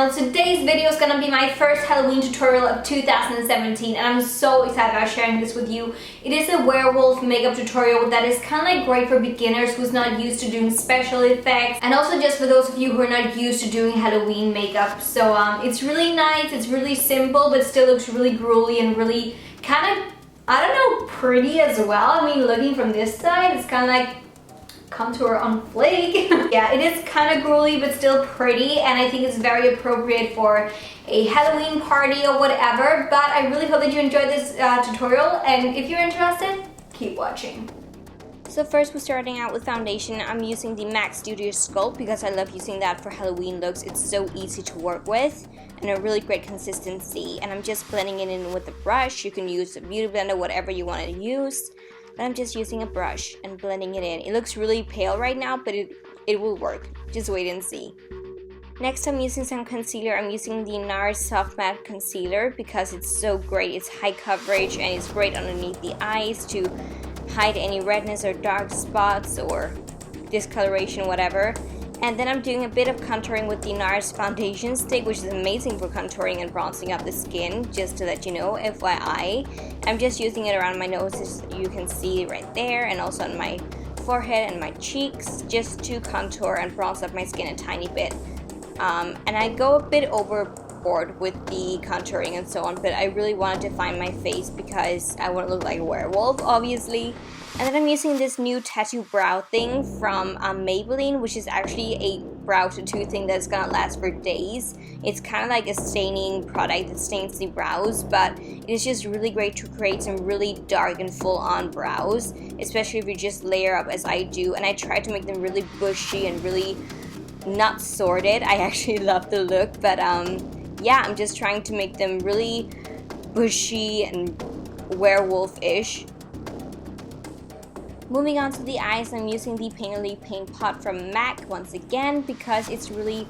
channel. Today's video is gonna be my first Halloween tutorial of 2017 and I'm so excited about sharing this with you. It is a werewolf makeup tutorial that is kind of like great for beginners who's not used to doing special effects, and also just for those of you who are not used to doing Halloween makeup. So it's really nice, it's really simple, but still looks really gruely and really kind of, I don't know, pretty as well. I mean, looking from this side, it's kind of like contour on flake. Yeah, it is kind of gruely but still pretty, and I think it's very appropriate for a Halloween party or whatever. But I really hope that you enjoyed this tutorial, and if you're interested, keep watching. So first we're starting out with foundation. I'm using the MAC Studio Sculpt because I love using that for Halloween looks. It's so easy to work with and a really great consistency, and I'm just blending it in with a brush. You can use a beauty blender, whatever you want to use. But I'm just using a brush and blending it in. It looks really pale right now, but it will work. Just wait and see. Next, I'm using some concealer. I'm using the NARS Soft Matte Concealer because it's so great. It's high coverage and it's great underneath the eyes to hide any redness or dark spots or discoloration, whatever. And then I'm doing a bit of contouring with the NARS Foundation Stick, which is amazing for contouring and bronzing up the skin, just to let you know, FYI. I'm just using it around my nose, as you can see right there, and also on my forehead and my cheeks, just to contour and bronze up my skin a tiny bit. And I go a bit overboard with the contouring and so on, but I really want to define my face because I want to look like a werewolf, obviously. And then I'm using this new tattoo brow thing from Maybelline, which is actually a brow tattoo thing that's gonna last for days. It's kind of like a staining product that stains the brows, but it is just really great to create some really dark and full-on brows, especially if you just layer up as I do. And I try to make them really bushy and really not sorted. I actually love the look, but yeah, I'm just trying to make them really bushy and werewolf-ish. Moving on to the eyes, I'm using the Painterly Paint Pot from MAC once again because it's really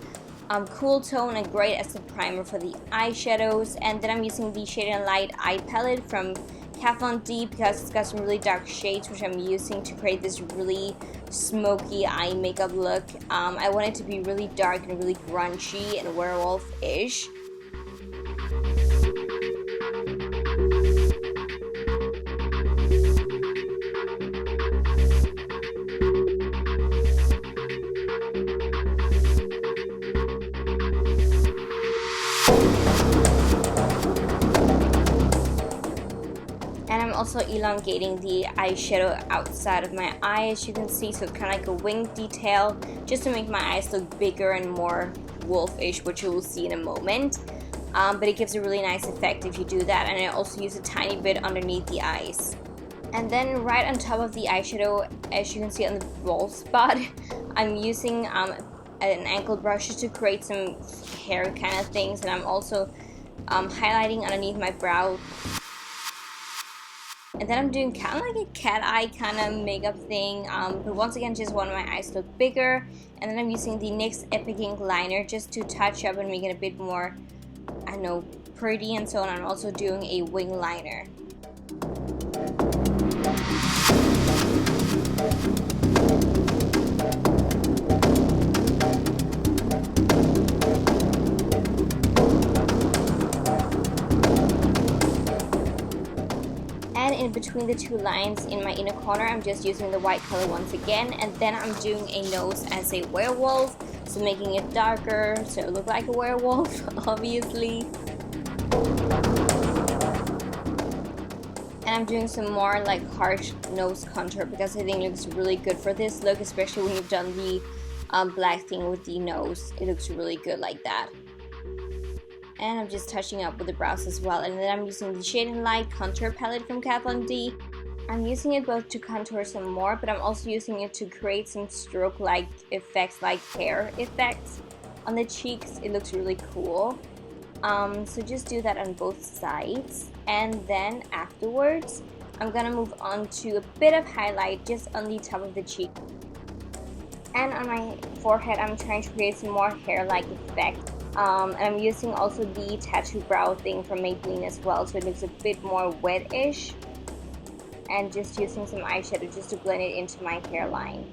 cool tone and great as a primer for the eyeshadows. And then I'm using the Shade and Light Eye Palette from Envii because it's got some really dark shades, which I'm using to create this really smoky eye makeup look. I want it to be really dark and really grungy and werewolf-ish. And I'm also elongating the eyeshadow outside of my eye, as you can see, so it's kind of like a wing detail, just to make my eyes look bigger and more wolfish, which you will see in a moment. But it gives a really nice effect if you do that, and I also use a tiny bit underneath the eyes. And then right on top of the eyeshadow, as you can see on the bald spot, I'm using an ankle brush just to create some hair kind of things, and I'm also highlighting underneath my brow. And then I'm doing kind of like a cat eye kind of makeup thing, but once again, just want my eyes to look bigger. And then I'm using the NYX Epic Ink liner just to touch up and make it a bit more, I don't know, pretty and so on. I'm also doing a wing liner. And in between the two lines in my inner corner, I'm just using the white color once again, and then I'm doing a nose as a werewolf, so making it darker so it looks like a werewolf, obviously. And I'm doing some more like harsh nose contour because I think it looks really good for this look, especially when you've done the black thing with the nose. It looks really good like that. And I'm just touching up with the brows as well. And then I'm using the Shade and Light Contour Palette from Envii. I'm using it both to contour some more, but I'm also using it to create some stroke-like effects, like hair effects on the cheeks. It looks really cool. So just do that on both sides. And then afterwards, I'm gonna move on to a bit of highlight just on the top of the cheek. And on my forehead, I'm trying to create some more hair-like effect. And I'm using also the tattoo brow thing from Maybelline as well, so it looks a bit more wet-ish. And just using some eyeshadow just to blend it into my hairline.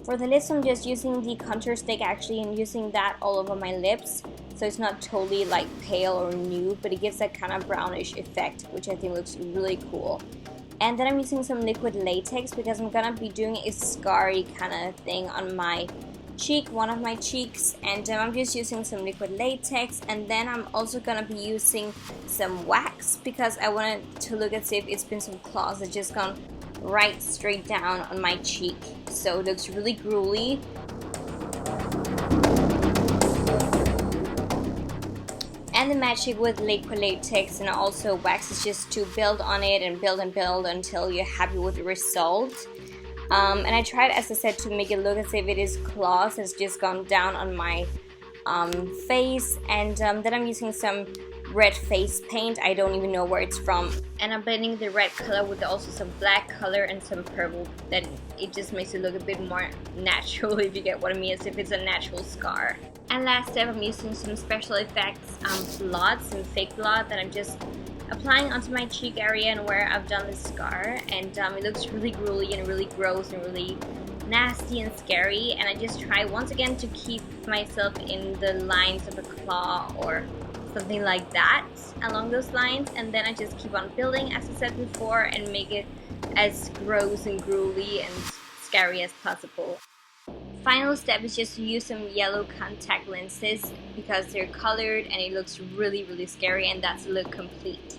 For the lips, I'm just using the contour stick actually and using that all over my lips. So it's not totally like pale or nude, but it gives that kind of brownish effect, which I think looks really cool. And then I'm using some liquid latex because I'm gonna be doing a scarry kind of thing on my cheek, one of my cheeks, and I'm just using some liquid latex. And then I'm also gonna be using some wax because I want it to look as if it's been some claws that just gone right straight down on my cheek, so it looks really gruely. And the magic with liquid latex and also wax is just to build on it and build until you're happy with the result. And I tried, as I said, to make it look as if it is claws that's just gone down on my face. And then I'm using some red face paint. I don't even know where it's from. And I'm blending the red color with also some black color and some purple. That it just makes it look a bit more natural, if you get what I mean, as if it's a natural scar. And last step, I'm using some special effects blood, some fake blood that I'm just applying onto my cheek area and where I've done the scar. And it looks really gruely and really gross and really nasty and scary. And I just try once again to keep myself in the lines of a claw or something like that, along those lines. And then I just keep on building, as I said before, and make it as gross and gruely and scary as possible. Final step is just to use some yellow contact lenses because they're colored and it looks really scary, and that's the look complete.